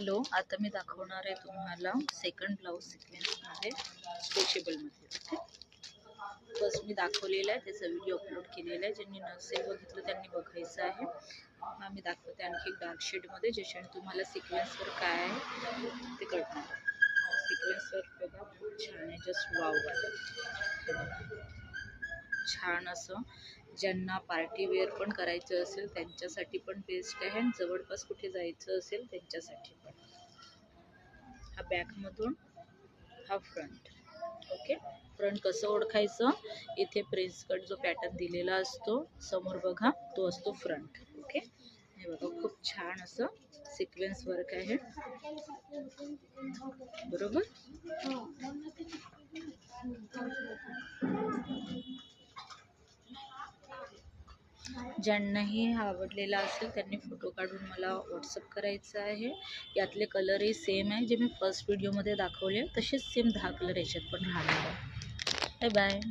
Hello, आता मी दाखवणार आहे तुम्हाला सेकंड ब्लाऊज सिक्वेन्समध्ये स्ट्रेचेबलमध्ये. ओके, फर्स्ट मी दाखवलेलं आहे, त्याचा व्हिडिओ अपलोड केलेला आहे. ज्यांनी नसेल बघितलं त्यांनी बघायचं आहे. हा मी दाखवते आणखी एक डार्क शेडमध्ये, ज्याच्याने तुम्हाला सिक्वेन्सवर काय आहे ते कळणार. सिक्वेन्सवर बघा, खूप छान आहे, जस्ट वाव वाटत. छान असं ज्यांना पार्टी वेअर पण करायचं असेल त्यांच्यासाठी पण बेस्ट आहे, आणि जवळपास कुठे जायचं असेल त्यांच्यासाठी पण. हा बॅकमधून, हा फ्रंट. ओके, फ्रंट कसं ओळखायचं, इथे प्रिन्स कट जो पॅटर्न दिलेला असतो समोर बघा, तो असतो फ्रंट. ओके, हे बघा खूप छान असं सिक्वेन्स वर्क आहे, बरोबर. ज्यांनाही हा आवडलेला असेल त्यांनी फोटो काढून मला व्हॉट्सअप करायचं आहे. यातले कलरही सेम आहे, जे मी फर्स्ट व्हिडिओमध्ये दाखवले तसेच सेम 10 कलर याच्यात पण राहणार आहे. Bye bye.